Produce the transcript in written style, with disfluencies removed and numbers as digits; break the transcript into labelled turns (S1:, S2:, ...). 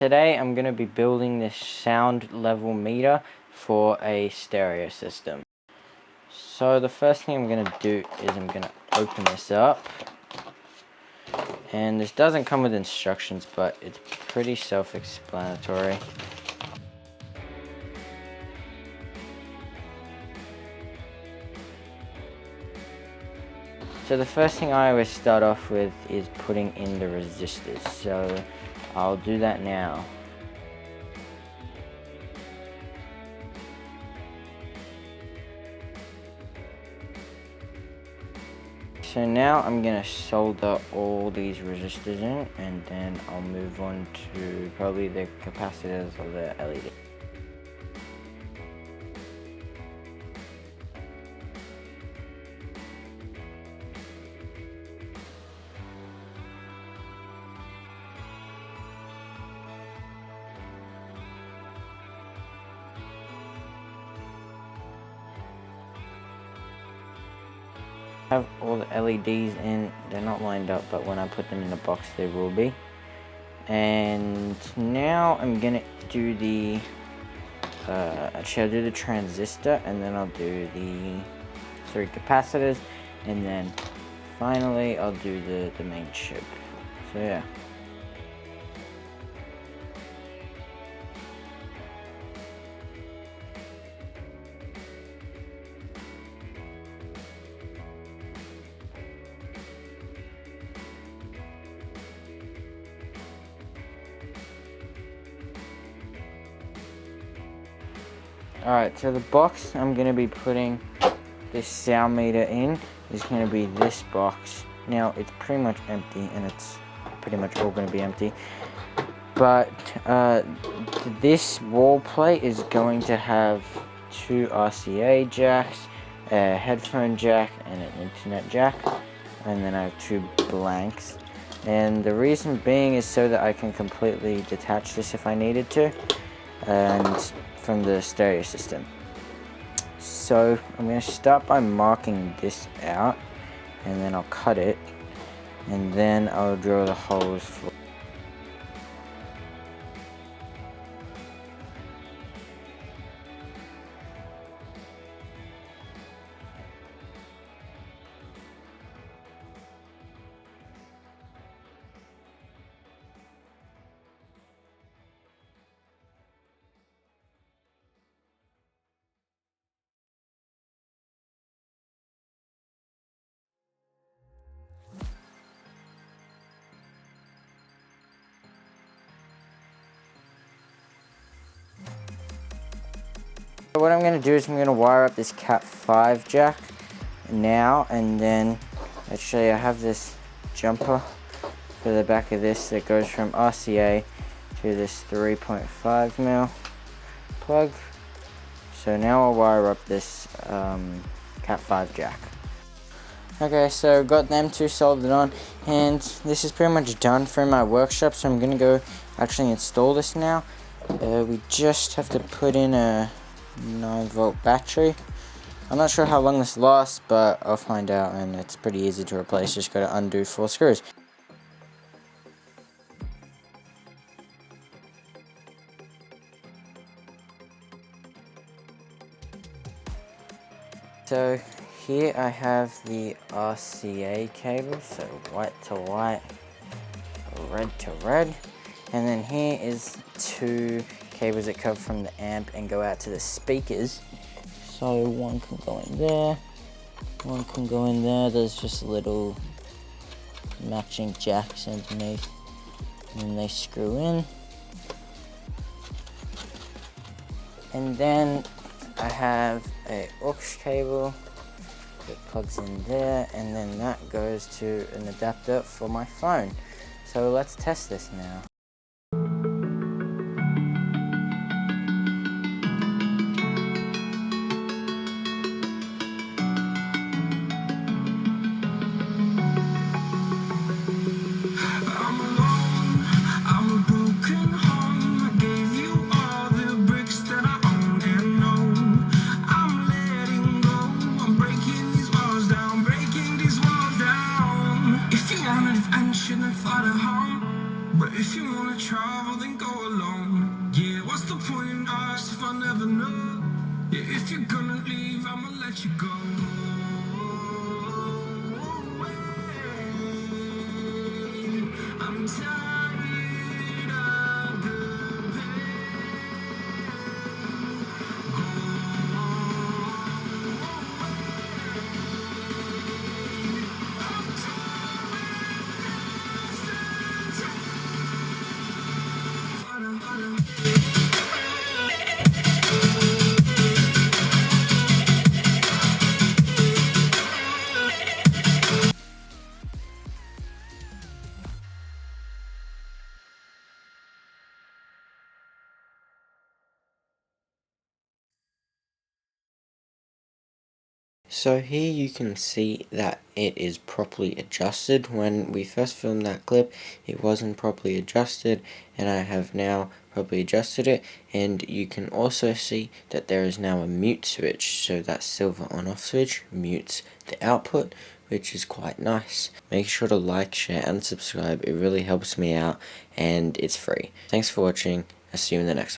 S1: Today I'm going to be building this sound level meter for a stereo system. So the first thing I'm going to do is I'm going to open this up. And this doesn't come with instructions, but it's pretty self-explanatory. So the first thing I always start off with is putting in the resistors. So I'll do that now. So now I'm going to solder all these resistors in, and then I'll move on to probably the capacitors or the LED. I have all the LEDs in. They're not lined up, but when I put them in the box they will be. And now I'm gonna do the actually I'll do the transistor, and then I'll do the 3 capacitors, and then finally I'll do the main chip. So yeah. Alright, so the box I'm going to be putting this sound meter in is going to be this box. Now, it's pretty much empty, and it's pretty much all going to be empty. But this wall plate is going to have 2 RCA jacks, a headphone jack, and an internet jack. And then I have 2 blanks. And the reason being is so that I can completely detach this if I needed to. And from the stereo system. So I'm going to start by marking this out, and then I'll cut it, and then I'll drill the holes for what I'm going to do is I'm going to wire up this Cat 5 jack now, and then actually I have this jumper for the back of this that goes from RCA to this 3.5mm plug. So now I'll wire up this Cat 5 jack. Okay, so got them 2 soldered on, and this is pretty much done for my workshop, so I'm going to go actually install this now. We just have to put in a 9-volt battery. I'm not sure how long this lasts, but I'll find out, and it's pretty easy to replace. Just got to undo 4 screws. So here I have the RCA cable, so white to white, red to red, and then here is 2 cables that come from the amp and go out to the speakers. So one can go in there, one can go in there. There's just little matching jacks underneath, and they screw in. And then I have a aux cable that plugs in there, and then that goes to an adapter for my phone. So let's test this now.
S2: If you point in us if I never know. Yeah, if you're gonna leave, I'ma let you go. I'm tired of the
S1: So here you can see that it is properly adjusted. When we first filmed that clip, it wasn't properly adjusted, and I have now properly adjusted it. And you can also see that there is now a mute switch, so that silver on off switch mutes the output, which is quite nice. Make sure to like, share and subscribe. It really helps me out, and it's free. Thanks for watching. I'll see you in the next one.